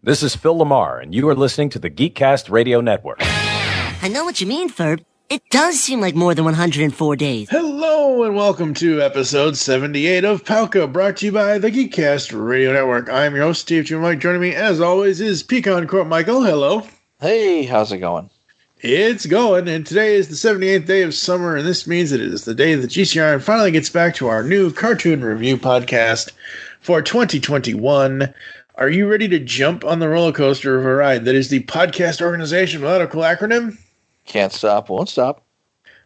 This is Phil Lamar, and you are listening to the GeekCast Radio Network. I know what you mean, Ferb. It does seem like more than 104 days. Hello, and welcome to episode 78 of POWCA, brought to you by the GeekCast Radio Network. I'm your host, TFG1Mike. Joining me, as always, is PecanCtMichael. Hello. Hey, how's it going? It's going, and today is the 78th day of summer, and this means it is the day that GCR finally gets back to our new cartoon review podcast for 2021. Are you ready to jump on the roller coaster of a ride that is the podcast organization without a cool acronym? Can't stop, won't stop.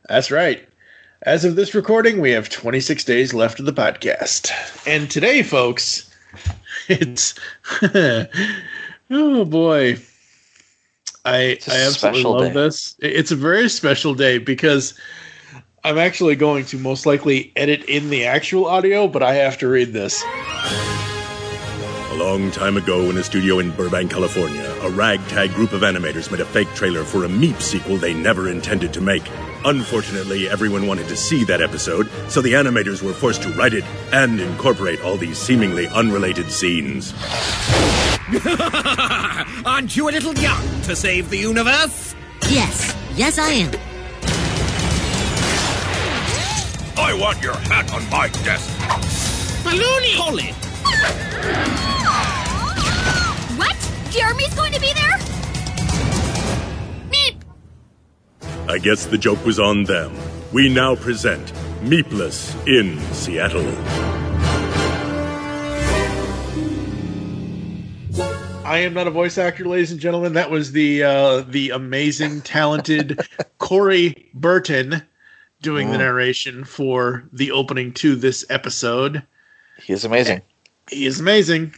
That's right. As of this recording, we have 26 days left of the podcast. And today, folks, it's... oh, boy. I absolutely love this. It's a very special day because I'm actually going to most likely edit in the actual audio, but I have to read this. A long time ago in a studio in Burbank, California, a ragtag group of animators made a fake trailer for a Meep sequel they never intended to make. Unfortunately, everyone wanted to see that episode, so the animators were forced to write it and incorporate all these seemingly unrelated scenes. Aren't you a little young to save the universe? Yes, I am. I want your hat on my desk. Balloony! Call it. What? Jeremy's going to be there? Meep! I guess the joke was on them. We now present Meapless in Seattle. I am not a voice actor, ladies and gentlemen. That was the amazing, talented Corey Burton doing the narration for the opening to this episode. He is amazing. He is amazing.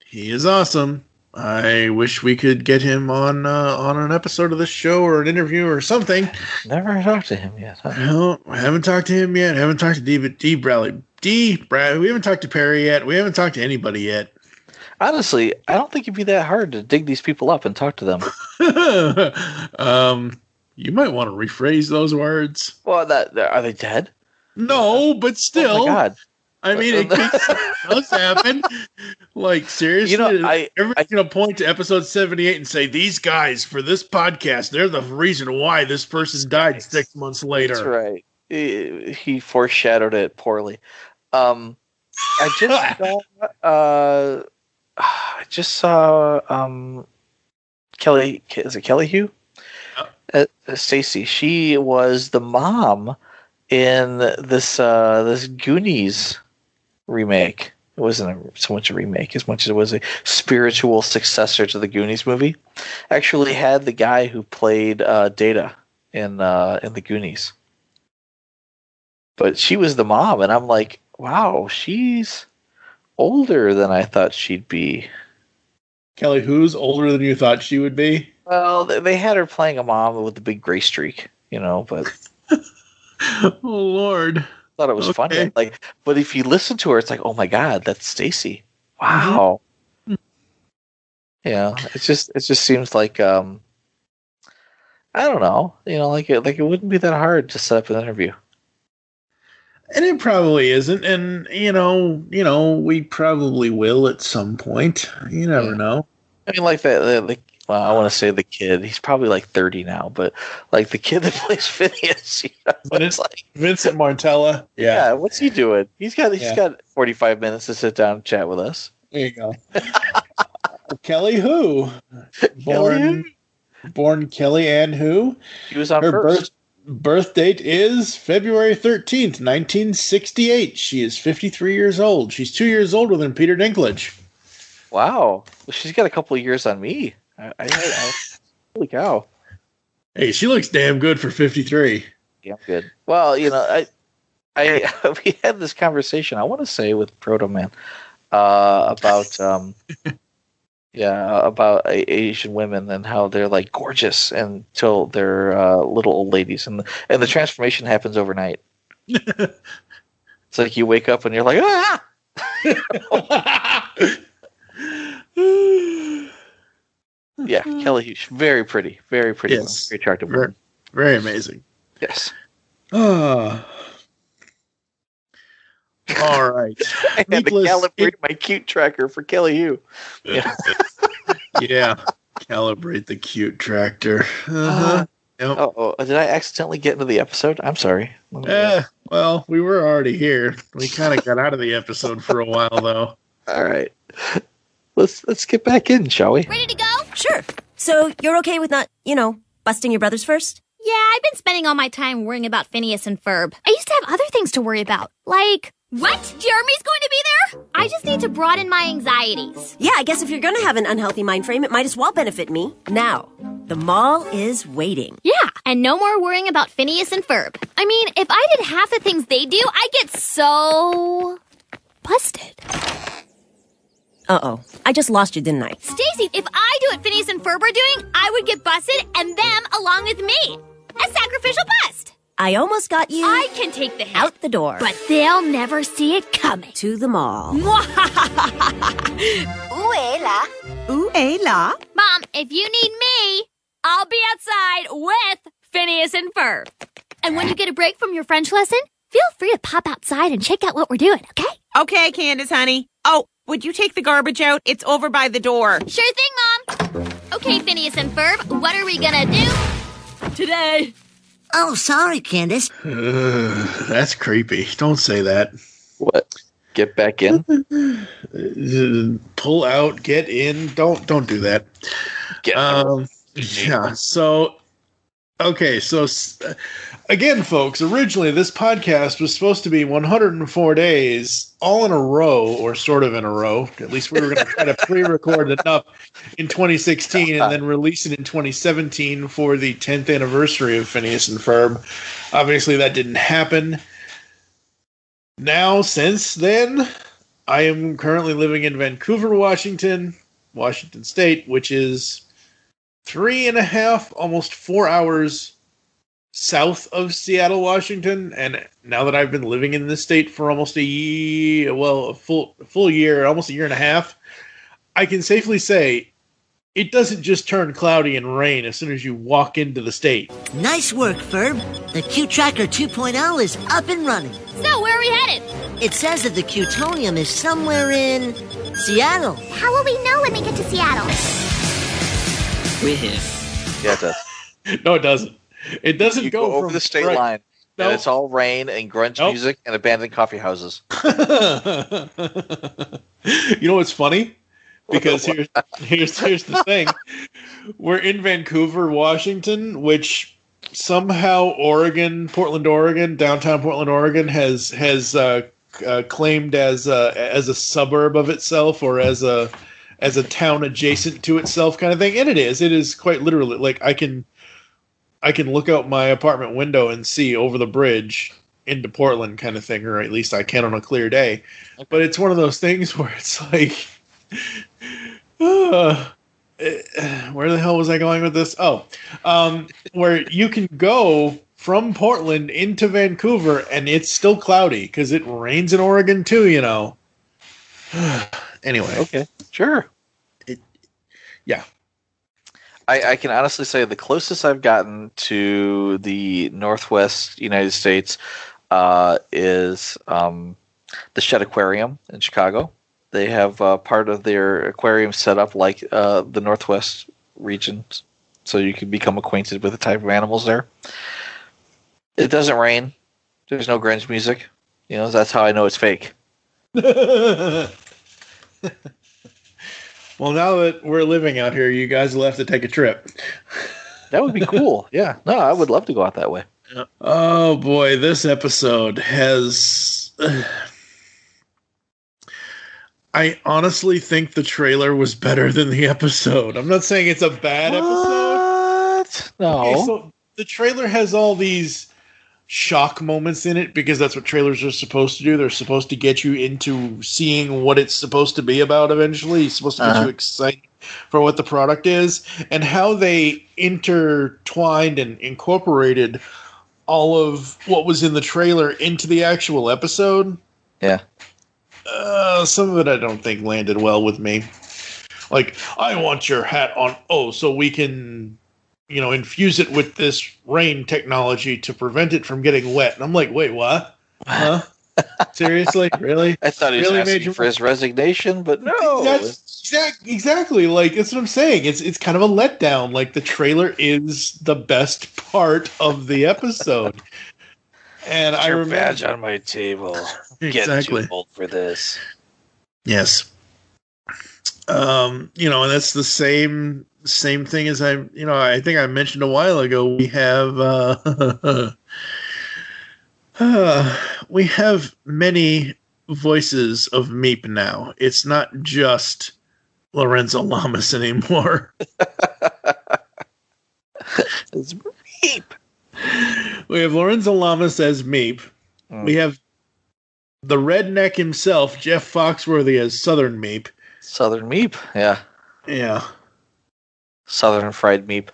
He is awesome. I wish we could get him on an episode of this show or an interview or something. Never talked to him yet. Huh? No, I haven't talked to him yet. I haven't talked to D. Bradley. We haven't talked to Perry yet. We haven't talked to anybody yet. Honestly, I don't think it'd be that hard to dig these people up and talk to them. You might want to rephrase those words. Well, are they dead? No, but still. Oh my God. I mean, it does happen. Like, seriously, everybody's going to point to episode 78 and say, these guys, for this podcast, they're the reason why this person died 6 months later. That's right. He foreshadowed it poorly. I just saw Kelly. Is it Kelly Hu? Stacy. She was the mom in this Goonies remake. It wasn't so much a remake as much as it was a spiritual successor to the Goonies movie. Actually had the guy who played Data in the Goonies. But she was the mom, and I'm like, wow, she's older than I thought she'd be. Kelly Hu's older than you thought she would be? Well, they had her playing a mom with a big gray streak, but... Oh, Lord. Thought it was funny. But if you listen to her, it's like, oh my God, that's Stacy. Wow. Mm-hmm. Yeah, it just seems like I don't know. It wouldn't be that hard to set up an interview. And it probably isn't. And we probably will at some point. You never know. I mean, like that. I want to say the kid. He's probably like 30 now, but like the kid that plays Phineas, it's like Vincent Martella. Yeah, what's he doing? He's got 45 minutes to sit down and chat with us. There you go. Kelly Hu, born Kelly Ann Hu. She was on her first. Birth date is February 13th, 1968. She is 53 years old. She's 2 years older than Peter Dinklage. Wow, well, she's got a couple of years on me. Holy cow! Hey, she looks damn good for 53. Yeah, good. Well, I we had this conversation. I want to say with Proto Man about about Asian women and how they're like gorgeous until they're little old ladies, and the transformation happens overnight. It's like you wake up and you're like, ah. Yeah, Kelly Hughes, very pretty, yes. Woman, very attractive woman. Very amazing. Yes. All right. I had to calibrate my cute tracker for Kelly Hugh. Yeah. Yeah. Calibrate the cute tractor. Uh-huh. Yep. Oh, did I accidentally get into the episode? I'm sorry. Well, we were already here. We kind of got out of the episode for a while, though. All right. Let's get back in, shall we? Ready to go? Sure. So you're okay with not, busting your brothers first? Yeah, I've been spending all my time worrying about Phineas and Ferb. I used to have other things to worry about. Like, what? Jeremy's going to be there? I just need to broaden my anxieties. Yeah, I guess if you're gonna have an unhealthy mind frame, it might as well benefit me. Now, the mall is waiting. Yeah, and no more worrying about Phineas and Ferb. I mean, if I did half the things they do, I'd get so busted. Uh-oh. I just lost you, didn't I? Stacy, if I do what Phineas and Ferb are doing, I would get busted and them along with me. A sacrificial bust. I almost got you I can take the hit. out the door. But they'll never see it coming. To the mall. Ooh, la. Mom, if you need me, I'll be outside with Phineas and Ferb. And when you get a break from your French lesson, feel free to pop outside and check out what we're doing, okay? Okay, Candace, honey. Oh, would you take the garbage out? It's over by the door. Sure thing, Mom. Okay, Phineas and Ferb, what are we gonna do today? Oh, sorry, Candace. That's creepy. Don't say that. What? Get back in? Pull out, get in. Don't do that. Yeah. So, okay. So, again, folks, originally this podcast was supposed to be 104 days all in a row, or sort of in a row. At least we were going to try to pre-record enough in 2016 and then release it in 2017 for the 10th anniversary of Phineas and Ferb. Obviously, that didn't happen. Now, since then, I am currently living in Vancouver, Washington State, which is 3.5, almost 4 hours south of Seattle, Washington. And now that I've been living in this state for almost a full year, almost a year and a half, I can safely say it doesn't just turn cloudy and rain as soon as you walk into the state. Nice work, Ferb. The Q Tracker 2.0 is up and running. So, where are we headed? It says that the Qtonium is somewhere in Seattle. How will we know when we get to Seattle? We're here. Yeah, it does. No, it doesn't. It doesn't You go over from the state right. line, Nope. and it's all rain and grunge Nope. music and abandoned coffee houses. You know what's funny? Because here's the thing. We're in Vancouver, Washington, which somehow Portland, Oregon, downtown Portland, Oregon has claimed as a suburb of itself, or as a town adjacent to itself, kind of thing. And it is quite literally, like, I can look out my apartment window and see over the bridge into Portland, kind of thing, or at least I can on a clear day. Okay. But it's one of those things where it's like, where the hell was I going with this? Where you can go from Portland into Vancouver and it's still cloudy because it rains in Oregon too, Anyway. Okay, sure. Yeah. I can honestly say the closest I've gotten to the Northwest United States is the Shed Aquarium in Chicago. They have part of their aquarium set up like the Northwest regions, so you can become acquainted with the type of animals there. It doesn't rain. There's no grunge music. That's how I know it's fake. Well, now that we're living out here, you guys will have to take a trip. That would be cool. Yeah. No, I would love to go out that way. Oh, boy. This episode has... I honestly think the trailer was better than the episode. I'm not saying it's a bad episode. No. Okay, so the trailer has all these shock moments in it because that's what trailers are supposed to do. They're supposed to get you into seeing what it's supposed to be about eventually. It's supposed to get you excited for what the product is. And how they intertwined and incorporated all of what was in the trailer into the actual episode. Yeah. Some of it I don't think landed well with me. Like, I want your hat on so we can, infuse it with this rain technology to prevent it from getting wet. And I'm like, wait, what? Huh? Seriously? Really? I thought he was really asking for his resignation, but no. Exactly. Like, that's what I'm saying. It's kind of a letdown. Like, the trailer is the best part of the episode. And I remember badge on my table. Exactly. Getting too old for this. Yes. And that's the same thing as I think I mentioned a while ago. We have many voices of Meep now. It's not just Lorenzo Lamas anymore. It's Meep. We have Lorenzo Lamas as Meep. We have the redneck himself, Jeff Foxworthy, as Southern Meep. Southern Meep, yeah. Yeah. Southern fried Meep.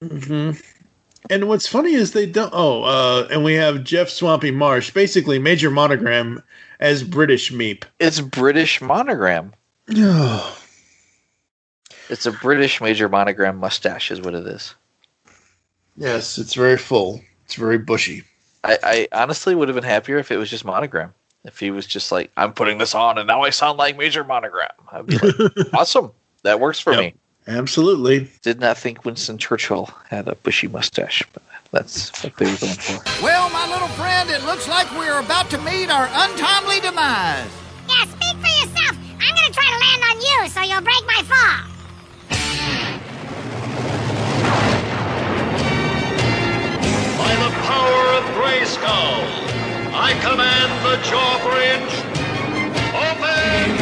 Mm-hmm. And what's funny is they don't... and we have Jeff Swampy Marsh, basically Major Monogram, as British Meep. It's British Monogram. It's a British Major Monogram mustache is what it is. Yes, it's very full. It's very bushy. I honestly would have been happier if it was just Monogram. If he was just like, I'm putting this on and now I sound like Major Monogram. I'd be like, awesome. That works for me. Absolutely. Did not think Winston Churchill had a bushy mustache, but that's what they were going for. Well, my little friend, it looks like we're about to meet our untimely demise. Yeah, speak for yourself. I'm going to try to land on you so you'll break my fall. By the power of Grayskull, I command the jaw bridge. Open!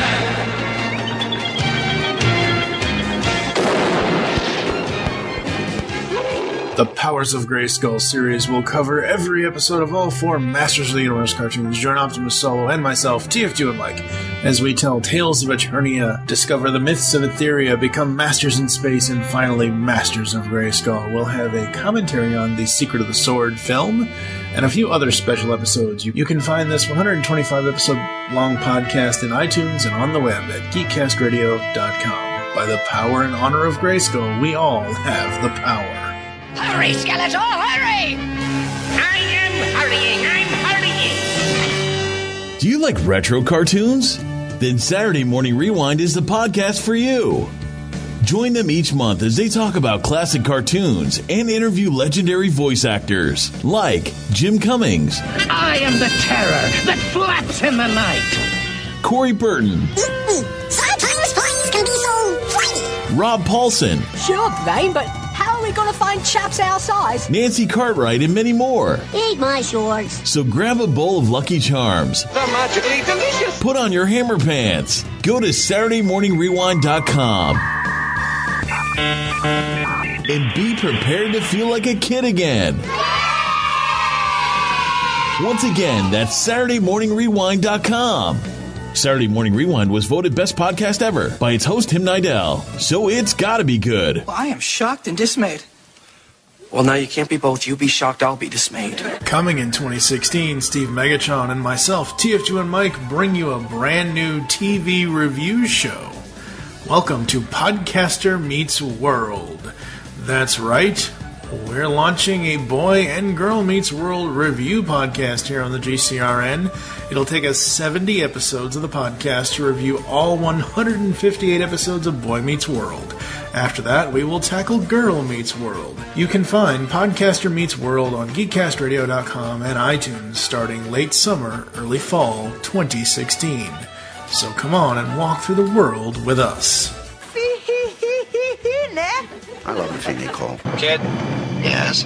The Powers of Grayskull series will cover every episode of all 4 Masters of the Universe cartoons. Join Optimus Solo and myself, TFG1Mike, as we tell tales of Eternia, discover the myths of Etheria, become masters in space, and finally Masters of Grayskull. We'll have a commentary on the Secret of the Sword film, and a few other special episodes. You can find this 125-episode-long podcast in iTunes and on the web at GeekCastRadio.com. By the power and honor of Grayskull, we all have the power. Hurry, Skeletor, hurry! I am hurrying, I'm hurrying! Do you like retro cartoons? Then Saturday Morning Rewind is the podcast for you. Join them each month as they talk about classic cartoons and interview legendary voice actors like Jim Cummings. I am the terror that flaps in the night. Corey Burton. Sometimes things can be so funny. Rob Paulson. Sure, Brain, but how are we going to find chaps our size? Nancy Cartwright and many more. Eat my shorts. So grab a bowl of Lucky Charms. They're magically delicious. Put on your hammer pants. Go to SaturdayMorningRewind.com. And be prepared to feel like a kid again. Once again, that's SaturdayMorningRewind.com. Saturday Morning Rewind was voted Best Podcast Ever by its host, Tim Nidell. So it's gotta be good. Well, I am shocked and dismayed. Well, now you can't be both. You be shocked, I'll be dismayed. Coming in 2016, Steve Megatron and myself, TFG1Mike, bring you a brand new TV review show. Welcome to Podcaster Meets World. That's right. We're launching a Boy and Girl Meets World review podcast here on the GCRN. It'll take us 70 episodes of the podcast to review all 158 episodes of Boy Meets World. After that, we will tackle Girl Meets World. You can find Podcaster Meets World on GeekCastRadio.com and iTunes starting late summer, early fall 2016. So come on and walk through the world with us. I love the thing they call Kid? Yes.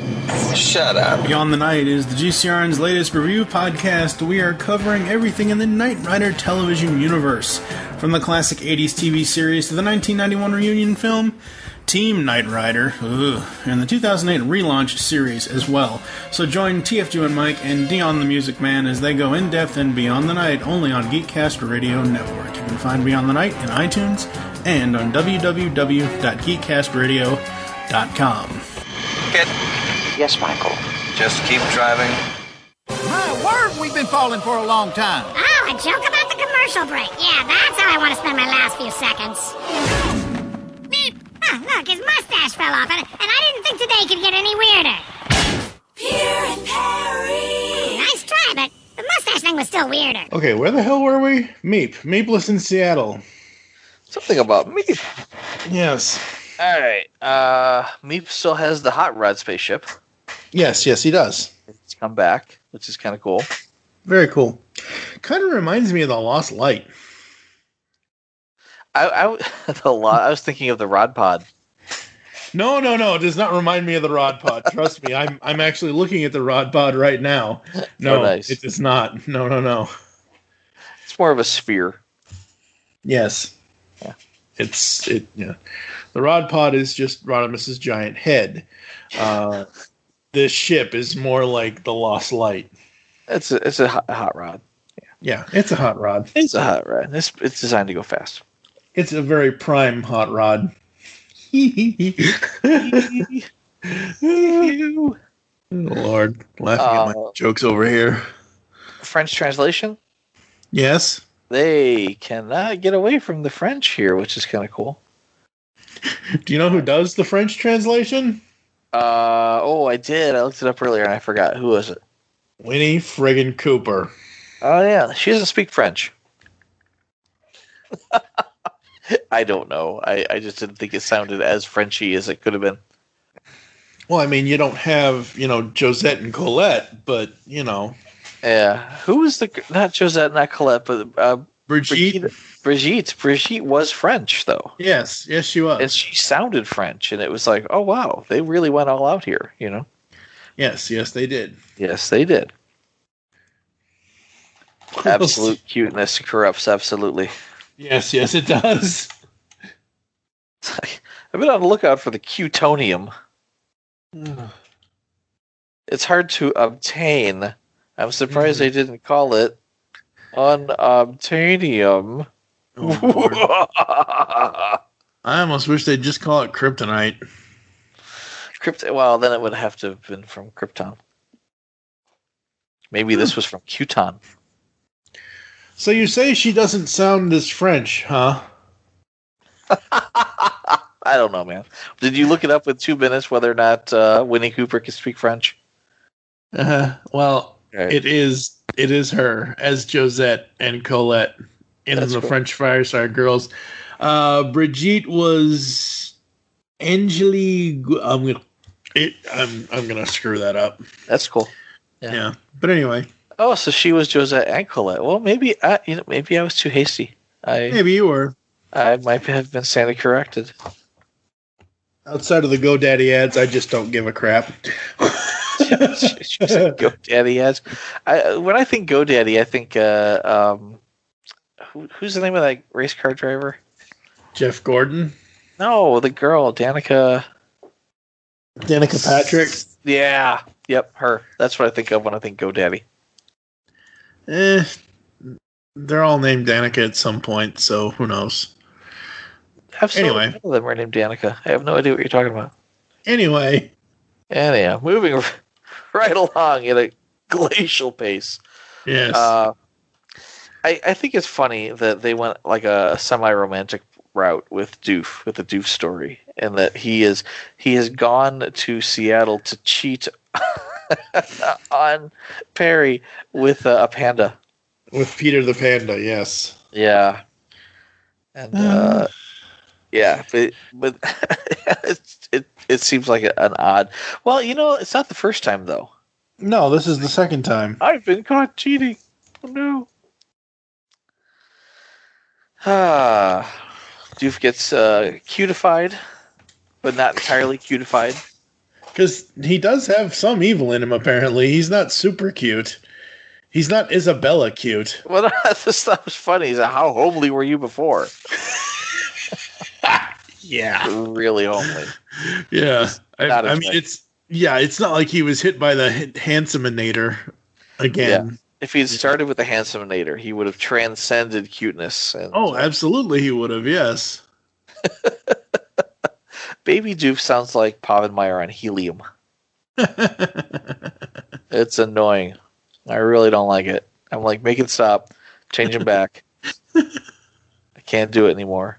Shut up. Beyond the Night is the GCRN's latest review podcast. We are covering everything in the Knight Rider television universe, from the classic 80s TV series to the 1991 reunion film, Team Knight Rider, and the 2008 relaunched series as well. So join TFG1Mike and Dion the Music Man as they go in-depth and Beyond the Night only on GeekCast Radio Network. You can find Beyond the Night in iTunes and on www.geekcastradio.com. Kid? Yes, Michael. Just keep driving. My word, we've been falling for a long time. Oh, a joke about the commercial break. Yeah, that's how I want to spend my last few seconds. Oh, look, his mustache fell off, and I didn't think today could get any weirder. Pierre and Perry. Nice try, but the mustache thing was still weirder. Okay, where the hell were we? Meapless in Seattle. Something about Meep. Yes. All right. Meep still has the hot rod spaceship. Yes, he does. It's come back, which is kind of cool. Very cool. Kind of reminds me of the Lost Light. I was thinking of the Rod Pod. No. It does not remind me of the Rod Pod. Trust me, I'm actually looking at the Rod Pod right now. No, nice. It does not. No. It's more of a sphere. Yes. Yeah. Yeah. The Rod Pod is just Rodimus's giant head. This ship is more like the Lost Light. It's a hot rod. Yeah, it's a hot rod. It's a hot rod. It's designed to go fast. It's a very prime hot rod. Lord, laughing at my jokes over here. French translation? Yes. They cannot get away from the French here, which is kind of cool. Do you know who does the French translation? I did. I looked it up earlier and I forgot. Who was it? Winnie friggin' Cooper. Oh, yeah. She doesn't speak French. I don't know. I just didn't think it sounded as Frenchy as it could have been. Well, I mean, you don't have, Josette and Colette, but, Yeah. Who was not Josette, not Colette, but Brigitte. Brigitte was French, though. Yes, she was. And she sounded French, and it was like, oh, wow, they really went all out here, Yes, they did. Yes, they did. Absolute cuteness corrupts, absolutely. Yes, it does. I've been on the lookout for the Cutonium. It's hard to obtain. I'm surprised they didn't call it unobtainium. I almost wish they'd just call it kryptonite. Well, then it would have to have been from Krypton. Maybe this was from Cuton. So you say she doesn't sound as French, huh? I don't know, man. Did you look it up with 2 minutes whether or not Winnie Cooper can speak French? Well, right. It is her as Josette and Colette in the cool. French Fireside Girls. Brigitte was Angélie. I'm gonna screw that up. That's cool. Yeah. But anyway. Oh, so she was Josette and Colette. Well, maybe I was too hasty. Maybe you were. I might have been sadly corrected. Outside of the GoDaddy ads, I just don't give a crap. GoDaddy ads. When I think GoDaddy, I think who's the name of that race car driver? Jeff Gordon. No, the girl, Danica Patrick. Yeah. Yep, her. That's what I think of when I think GoDaddy. They're all named Danica at some point, so who knows? Anyway, none of them are named Danica. I have no idea what you're talking about. Anyhow, moving right along at a glacial pace. Yes. I think it's funny that they went like a semi-romantic route with Doof, with the Doof story, and that he has gone to Seattle to cheat on Perry with a panda. With Peter the Panda, yes. Yeah. And but it seems like an odd. Well, it's not the first time though. No, this is the second time. I've been caught cheating. Oh no. Doof gets cutified, but not entirely cutified. Because he does have some evil in him, apparently. He's not super cute. He's not Isabella cute. Well, this stuff was funny. He's like, how homely were you before? Yeah. Really homely. Yeah. I mean, it's not like he was hit by the Handsomeinator again. Yeah. If he had started with the Handsomeinator, he would have transcended cuteness. Absolutely he would have, yes. Baby Doof sounds like Povenmire on helium. It's annoying. I really don't like it. I'm like, make it stop. Change him back. I can't do it anymore.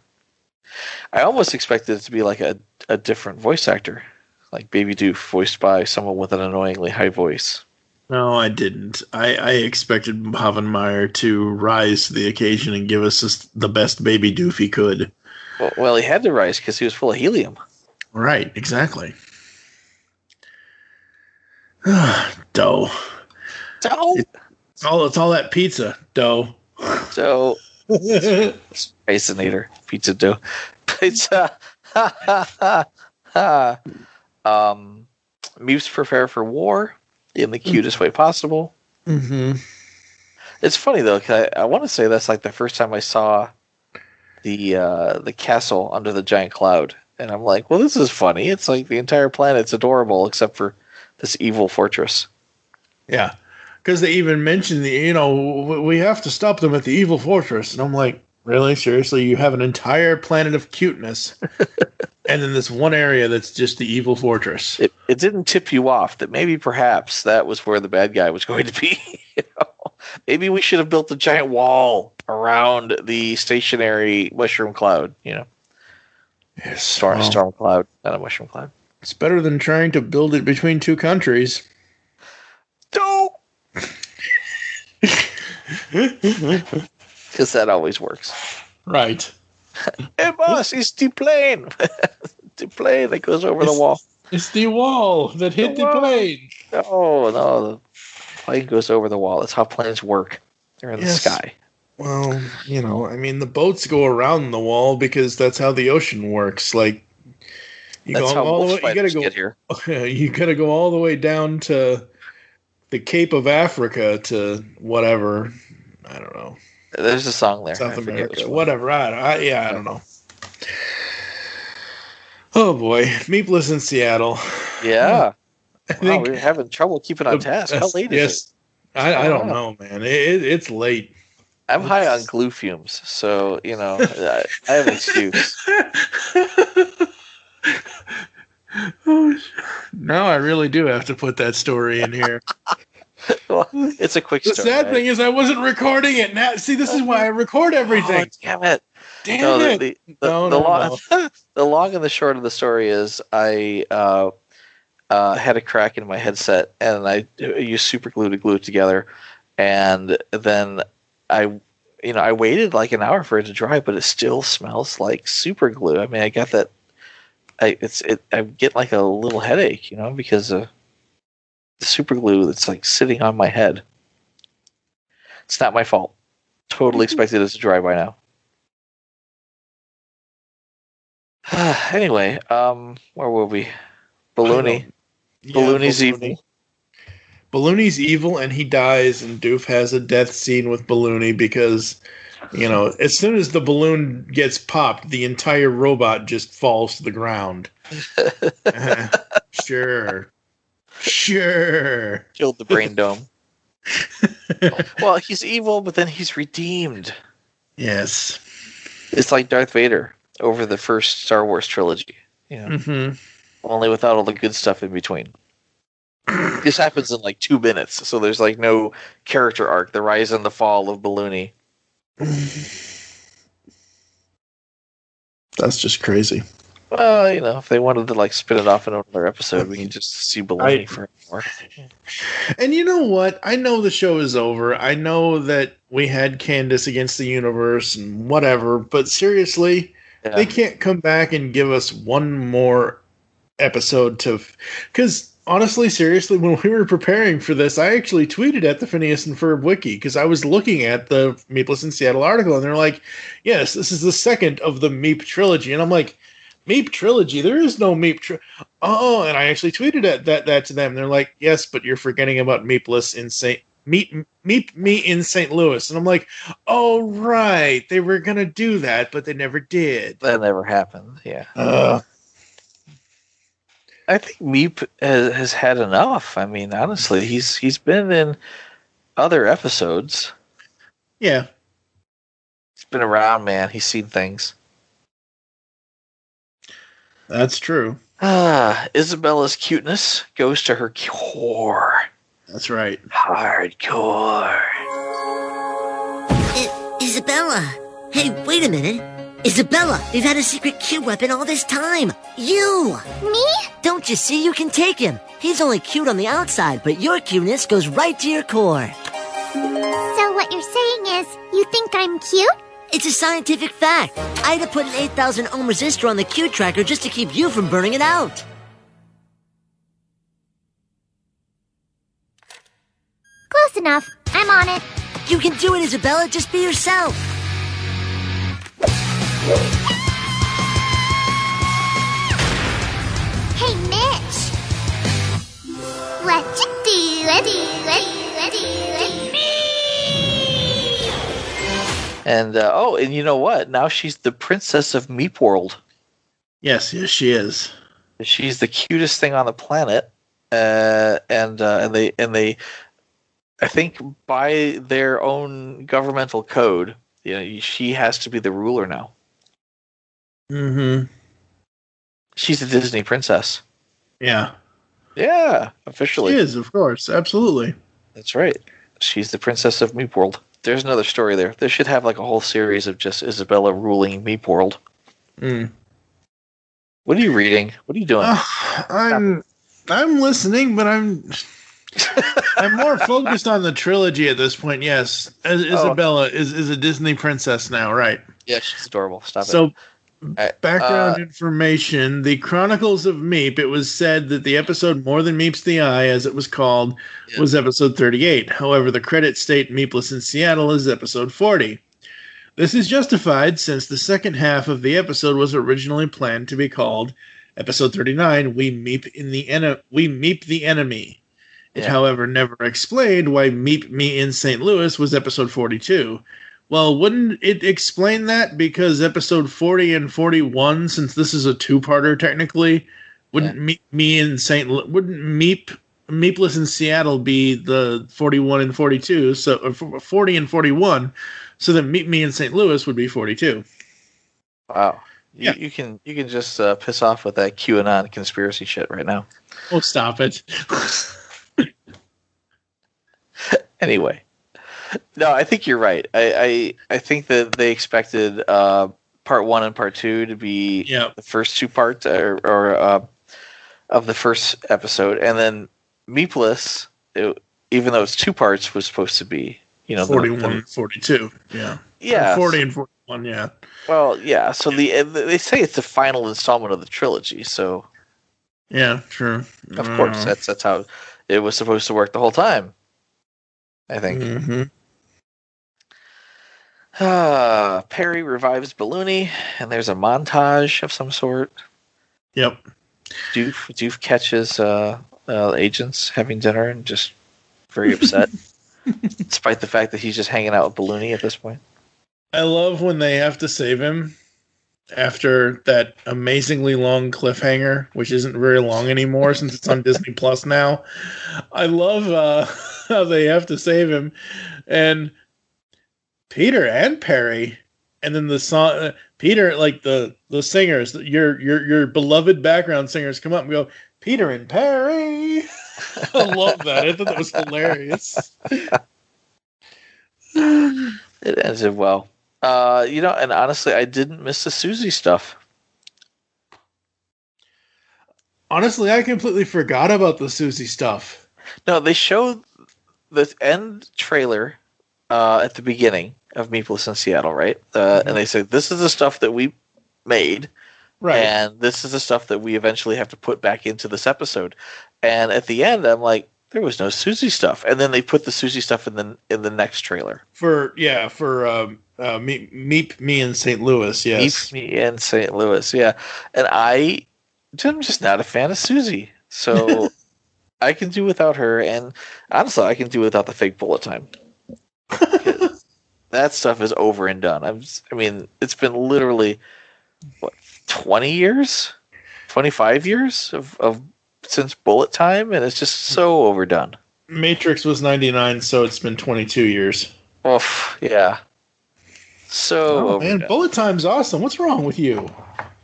I almost expected it to be like a different voice actor. Like Baby Doof voiced by someone with an annoyingly high voice. No, I didn't. I expected Povenmire to rise to the occasion and give us the best Baby Doof he could. Well, he had to rise because he was full of helium. Right, exactly. Dough. It's all that pizza dough. Dough. Spacinator. Pizza dough. Pizza. Meeps prepare for war in the cutest way possible. Mm-hmm. It's funny though, 'cause I want to say that's like the first time I saw the castle under the giant cloud, and I'm like, well, this is funny. It's like the entire planet's adorable except for this evil fortress. Yeah, because they even mentioned we have to stop them at the evil fortress, and I'm like, really, seriously, you have an entire planet of cuteness, and then this one area that's just the evil fortress. It didn't tip you off that maybe perhaps that was where the bad guy was going to be. Maybe we should have built a giant wall around the stationary mushroom cloud. Yes, storm cloud, not a mushroom cloud. It's better than trying to build it between two countries. Don't. Because that always works. Right. Hey, boss, it's the plane. The plane that goes over the wall. It's the wall that hit the plane. No, the plane goes over the wall. That's how planes work. They're in the sky. Well, the boats go around the wall because that's how the ocean works. Like, you that's go how all the way. You gotta go. Get here. You gotta go all the way down to the Cape of Africa to whatever. I don't know. There's a song there. South America, whatever. I don't know. Oh boy, Meapless in Seattle. Yeah, we're having trouble keeping on task. How late is it? I don't know, man. It's late. I'm high on glue fumes, so I have an excuse. Now I really do have to put that story in here. Well, it's a quick story. The sad thing is I wasn't recording it. Now, see, this is why I record everything. Oh, damn it! Damn it! The long and the short of the story is I had a crack in my headset, and I used super glue to glue it together, and then I waited like an hour for it to dry, but it still smells like super glue. I mean, I got that. I get like a little headache, because of the super glue that's like sitting on my head. It's not my fault. Totally expected it to dry by now. Anyway, where were we? Balloony. Balloony's evil. Balloony's evil, and he dies, and Doof has a death scene with Balloony because, as soon as the balloon gets popped, the entire robot just falls to the ground. Sure. Killed the brain dome. Well, he's evil, but then he's redeemed. Yes. It's like Darth Vader over the first Star Wars trilogy. Only without all the good stuff in between. This happens in like 2 minutes, so there's like no character arc. The rise and the fall of Balloony. That's just crazy. Well, if they wanted to like spin it off in another episode, we can just see Balloony for more. And you know what? I know the show is over. I know that we had Candace against the universe and whatever, but seriously, they can't come back and give us one more episode to... Because... Honestly, seriously, when we were preparing for this, I actually tweeted at the Phineas and Ferb wiki because I was looking at the Meapless in Seattle article, and they're like, yes, this is the second of the Meep trilogy. And I'm like, Meep trilogy? There is no Meep trilogy. Oh, and I actually tweeted that to them. And they're like, yes, but you're forgetting about Meapless in Meep Me in St. Louis. And I'm like, oh, right. They were going to do that, but they never did. That never happened, yeah. I think Meep has had enough. I mean, honestly, he's been in other episodes. Yeah. He's been around, man. He's seen things. That's true. Isabella's cuteness goes to her core. That's right. Hardcore. Isabella. Hey, wait a minute. Isabella, you've had a secret Q weapon all this time. You! Me? Don't you see you can take him? He's only cute on the outside, but your cuteness goes right to your core. So what you're saying is, you think I'm cute? It's a scientific fact. I had to put an 8,000 ohm resistor on the Q tracker just to keep you from burning it out. Close enough. I'm on it. You can do it, Isabella. Just be yourself. Hey, Mitch. What you do? And and you know what? Now she's the princess of Meep World. Yes, she is. She's the cutest thing on the planet, and they, I think, by their own governmental code, she has to be the ruler now. Mm-hmm. She's a Disney princess. Yeah. Yeah, officially. She is, of course. Absolutely. That's right. She's the princess of Meep World. There's another story there. They should have like a whole series of just Isabella ruling Meep World. Mm. What are you reading? What are you doing? I'm listening, but I'm more focused on the trilogy at this point. Yes, Isabella is a Disney princess now, right? Yeah, she's adorable. Stop it. So, background information: The Chronicles of Meep. It was said that the episode "More Than Meets the Eye," as it was called, was episode 38. However, the credits state "Meapless in Seattle" is episode 40. This is justified since the second half of the episode was originally planned to be called episode 39. We meep the enemy. It, however, never explained why Meep Me in St. Louis was episode 42. Well, wouldn't it explain that? Because episode 40 and 41, since this is a two-parter technically, wouldn't Meapless in Seattle be the 41 and 42, so 40 and 41, so then Meep Me in St. Louis would be 42. Wow. You can just piss off with that QAnon conspiracy shit right now. Oh, stop it. Anyway. No, I think you're right. I think that they expected part 1 and part 2 to be the first two parts or of the first episode, and then Meapless, even though it's two parts, was supposed to be 41 and 42. Yeah. Yeah. 40 and 41. Yeah. Well, yeah. So they say it's the final installment of the trilogy. So. Yeah. True. Of course, that's how it was supposed to work the whole time. I think. Mm-hmm. Perry revives Balloony, and there's a montage of some sort. Yep. Doof catches agents having dinner and just very upset, despite the fact that he's just hanging out with Balloony at this point. I love when they have to save him after that amazingly long cliffhanger, which isn't very long anymore since it's on Disney Plus now. I love how they have to save him, and Peter and Perry, and then the song Peter, like the singers, your beloved background singers come up and go, Peter and Perry. I love that. I thought that was hilarious. It ended well. And honestly, I didn't miss the Susie stuff. Honestly, I completely forgot about the Susie stuff. No, they showed the end trailer at the beginning of Meapless in Seattle, right? And they said, this is the stuff that we made, right? And this is the stuff that we eventually have to put back into this episode. And at the end, I'm like, there was no Susie stuff. And then they put the Susie stuff in the next trailer. For Meep Me in St. Louis, yes. Meep Me in St. Louis, yeah. And I'm just not a fan of Susie. So I can do without her. And honestly, I can do without the fake bullet time. That stuff is over and done. It's been literally, 20 years? 25 years of since bullet time, and it's just so overdone. Matrix was 99, so it's been 22 years. Oof, yeah. So overdone. Man, bullet time's awesome. What's wrong with you?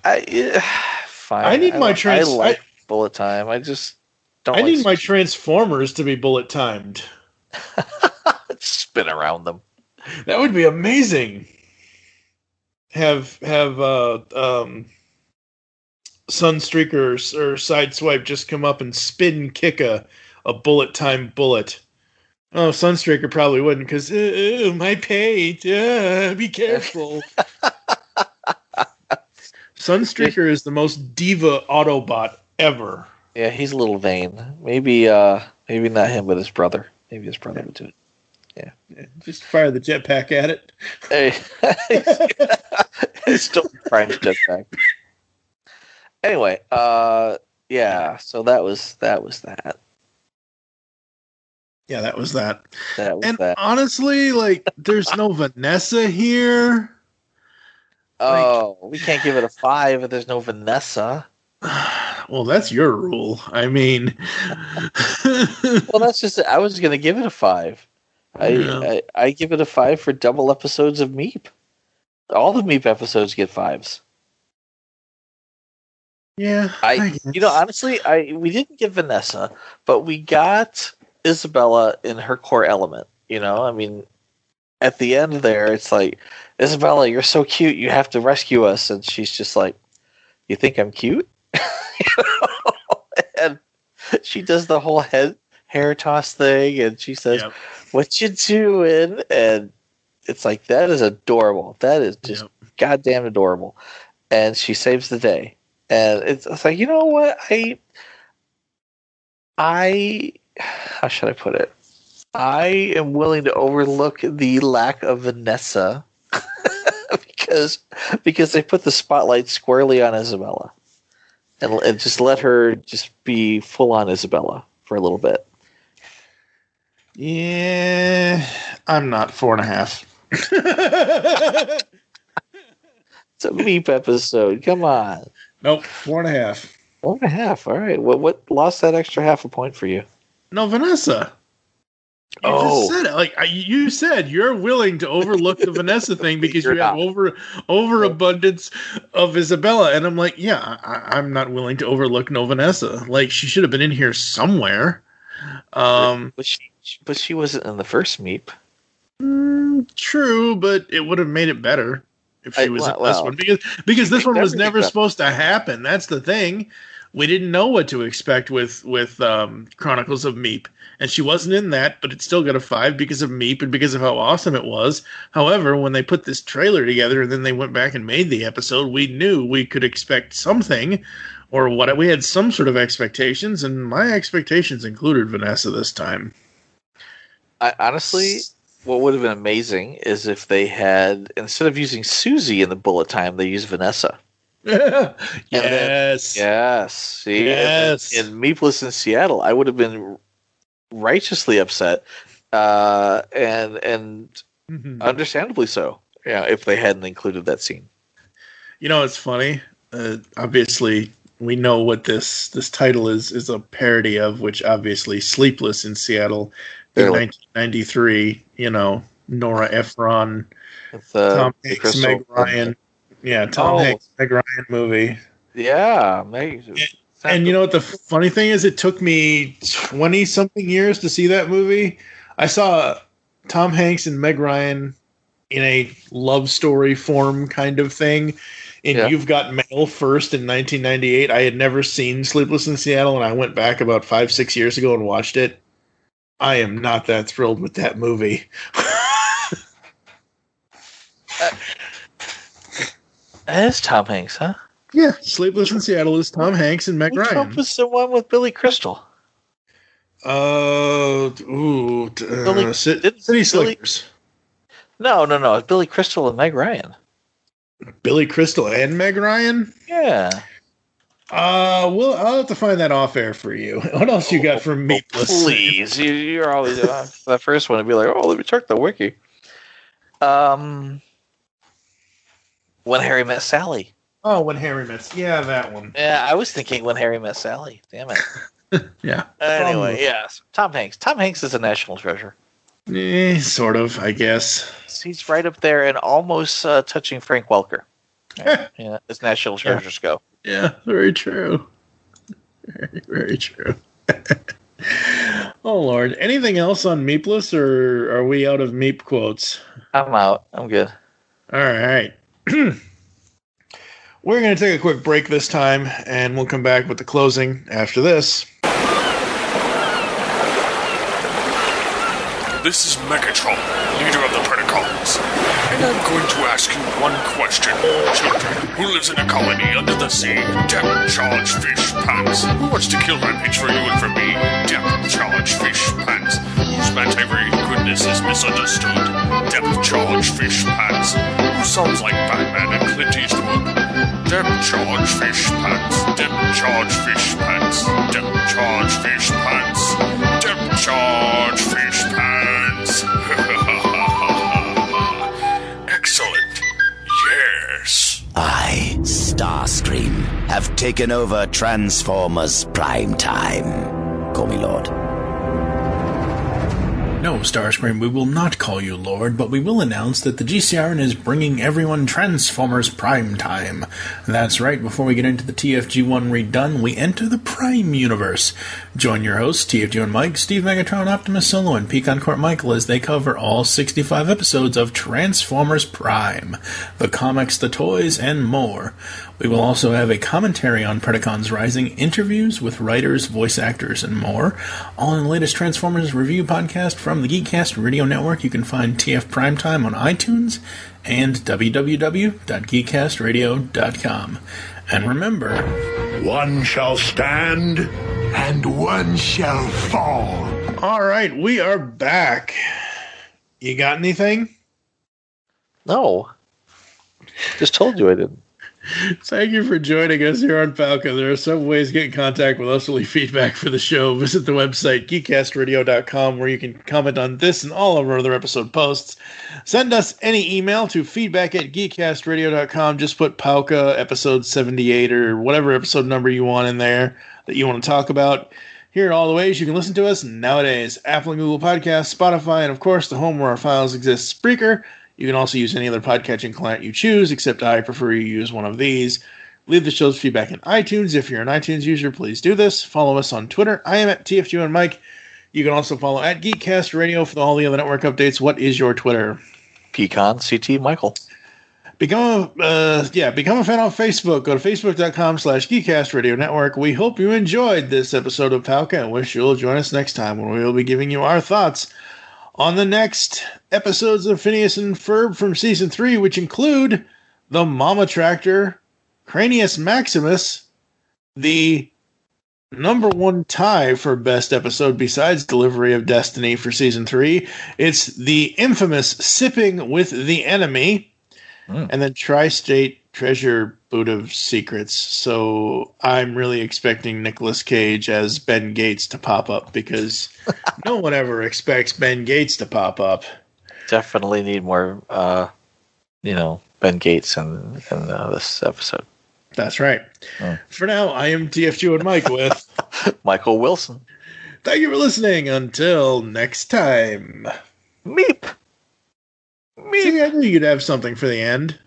Fine. I need my I like bullet time. I just don't. I need my Transformers to be bullet timed. Spin around them. That would be amazing. Have Sunstreaker or Sideswipe just come up and spin kick a bullet time bullet. Oh, Sunstreaker probably wouldn't, because my paint. Be careful. Sunstreaker is the most diva Autobot ever. Yeah, he's a little vain. Maybe not him, but his brother. Maybe his brother would do it. Yeah. Just fire the jetpack at it. Hey, he's still trying to jetpack. Anyway, yeah. So that was that. Yeah, that was that. And honestly, like, there's no Vanessa here. Oh, we can't give it a 5 if there's no Vanessa. Well, that's your rule. I mean, well, that's just. I was going to give it a 5. I give it a 5 for double episodes of Meep. All the Meep episodes get 5s. Yeah, honestly, we didn't get Vanessa, but we got Isabella in her core element. I mean, at the end there, it's like, Isabella, you're so cute, you have to rescue us, and she's just like, you think I'm cute? And she does the whole hair toss thing, and she says, what you doing? And it's like, that is adorable. That is just goddamn adorable. And she saves the day. And it's like, you know what? How should I put it? I am willing to overlook the lack of Vanessa because they put the spotlight squarely on Isabella. And just let her just be full on Isabella for a little bit. Yeah, I'm not 4.5. It's a Meep episode. Come on. Nope, 4.5. 4.5. All right. What lost that extra half a point for you? No, Vanessa. You just said it. Like you said, you're willing to overlook the Vanessa thing because you have overabundance of Isabella, and I'm like, yeah, I'm not willing to overlook no Vanessa. Like, she should have been in here somewhere. But she wasn't in the first Meep. True, but it would have made it better if she was in this one, because this one was never supposed to happen. That's the thing. We didn't know what to expect with Chronicles of Meep, and she wasn't in that, but it still got a 5 because of Meep and because of how awesome it was. However, when they put this trailer together and then they went back and made the episode, we knew we could expect something, or what we had some sort of expectations, and my expectations included Vanessa this time. Honestly, what would have been amazing is if they had, instead of using Susie in the bullet time, they used Vanessa. Yes. See, in Meapless in Seattle, I would have been righteously upset, and understandably so. Yeah, if they hadn't included that scene. You know, it's funny. Obviously, we know what this title is a parody of, which obviously Sleepless in Seattle in 1993. You know, Nora Ephron, Tom Hanks, Meg Ryan. Yeah, Tom Hanks, Meg Ryan movie. Yeah, amazing. And you know what the funny thing is? It took me 20-something years to see that movie. I saw Tom Hanks and Meg Ryan in a love story form kind of thing in You've Got Mail first in 1998. I had never seen Sleepless in Seattle, and I went back about 5-6 years ago and watched it. I am not that thrilled with that movie. That's Tom Hanks, huh? Yeah, Sleepless in Seattle is Tom Hanks and Meg Ryan. What was the one with Billy Crystal? City Slickers. No. It's Billy Crystal and Meg Ryan. Billy Crystal and Meg Ryan? Yeah. I'll have to find that off air for you. What else you got from Meapless? Please, you're always the first one to be like, oh, let me check the wiki. When Harry Met Sally. Oh, When Harry Met... Yeah, that one. Yeah, I was thinking When Harry Met Sally. Damn it. Yeah. Anyway, yes. Tom Hanks. Tom Hanks is a national treasure. Sort of, I guess. He's right up there and almost touching Frank Welker. Yeah, as national treasures go. Yeah, very true. Very, very true. Oh, Lord. Anything else on Meapless, or are we out of Meep quotes? I'm out. I'm good. All right. We're going to take a quick break this time, and we'll come back with the closing after this. this is Megatron, leader of the Predacons. And I'm going to ask you one question. Children who lives in a colony under the sea, depth charge fish pants. Who wants to kill Rampage for you and for me? Depth charge fish pants. Whose anti-very goodness is misunderstood? Depth charge fish pants. Who sounds like Batman and Clint Eastwood? Depth charge fish pants. Depth charge fish pants. Depth charge fish pants. Depth charge fish pants. Excellent. Yes. I, Starscream, have taken over Transformers Prime Time. Call me Lord. No, Starscream, we will not call you Lord, but we will announce that the GCRN is bringing everyone Transformers Prime Time. That's right, before we get into the TFG1 redone, we enter the Prime Universe. Join your hosts, TFG1Mike, Steve Megatron, Optimus Solo, and PecanCtMichael as they cover all 65 episodes of Transformers Prime, the comics, the toys, and more. We will also have a commentary on Predacons Rising, interviews with writers, voice actors, and more. All in the latest Transformers review podcast from the GeekCast Radio Network. You can find TF Primetime on iTunes and www.geekcastradio.com. And remember, one shall stand and one shall fall. All right, we are back. You got anything? No. Just told you I didn't. Thank you for joining us here on POWCA. There are some ways to get in contact with us to leave feedback for the show. Visit the website, geekcastradio.com, where you can comment on this and all of our other episode posts. Send us any email to feedback@geekcastradio.com. Just put POWCA episode 78 or whatever episode number you want in there that you want to talk about. Here are all the ways you can listen to us nowadays. Apple and Google Podcasts, Spotify, and of course the home where our files exist, Spreaker. You can also use any other podcatching client you choose, except I prefer you use one of these. Leave the show's feedback in iTunes. If you're an iTunes user, please do this. Follow us on Twitter. I am at TFG1Mike. You can also follow at GeekCast Radio for all the other network updates. What is your Twitter? PecanCtMichael. Become a fan on Facebook. Go to facebook.com/Geekcast Radio Network. We hope you enjoyed this episode of POWCA and wish you'll join us next time when we will be giving you our thoughts on the next episodes of Phineas and Ferb from Season 3, which include the Mama Tractor, Cranius Maximus, the #1 tie for best episode besides Delivery of Destiny for Season 3. It's the infamous Sipping with the Enemy, and then Tri-State Treasure Boot of Secrets. So I'm really expecting Nicolas Cage as Ben Gates to pop up, because no one ever expects Ben Gates to pop up. Definitely need more, Ben Gates in this episode. That's right. For now, I am TFG1Mike with Michael Wilson. Thank you for listening. Until next time. Meep. See, I knew you'd have something for the end.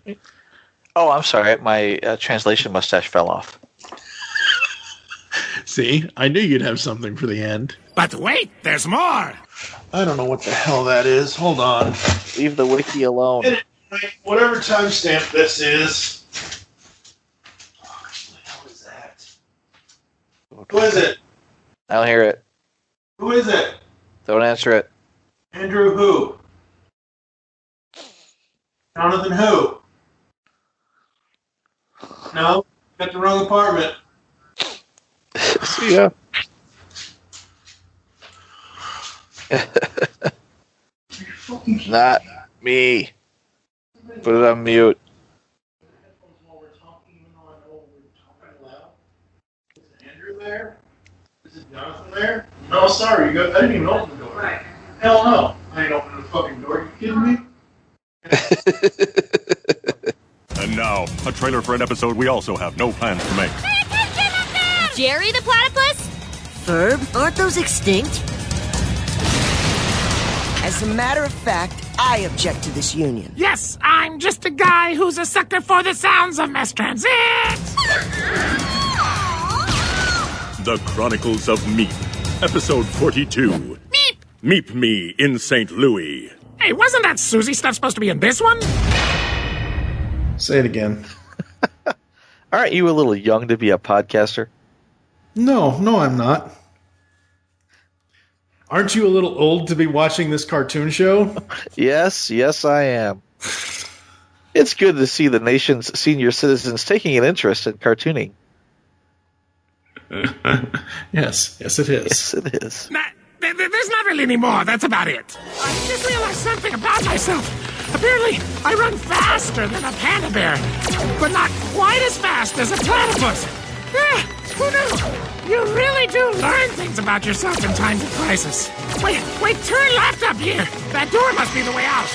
Oh, I'm sorry. My translation mustache fell off. See, I knew you'd have something for the end. But wait, there's more. I don't know what the hell that is. Hold on. Leave the wiki alone. Whatever timestamp this is. What the hell is that? Who is it? I don't hear it. Who is it? Don't answer it. Andrew who? Jonathan who? No, got the wrong apartment. See ya. Not me. Put it on mute. Is Andrew there? Is it Jonathan there? No, sorry, I didn't even open the door. Right. Hell no. I ain't opening the fucking door. You kidding me? And now, a trailer for an episode we also have no plans to make. Pay attention up there! Jerry the platypus? Ferb, aren't those extinct? As a matter of fact, I object to this union. Yes, I'm just a guy who's a sucker for the sounds of mass transit. The Chronicles of Meep, Episode 42. Meep! Meep Me in St. Louis. Hey, wasn't that Susie stuff supposed to be in this one? Say it again. Aren't you a little young to be a podcaster? No, I'm not. Aren't you a little old to be watching this cartoon show? Yes, I am. It's good to see the nation's senior citizens taking an interest in cartooning. Yes, it is. Yes, it is. There's not really any more. That's about it. I just realized something about myself. Apparently, I run faster than a panda bear, but not quite as fast as a platypus. Who knew? You really do learn things about yourself in times of crisis. Wait, turn left up here. That door must be the way out.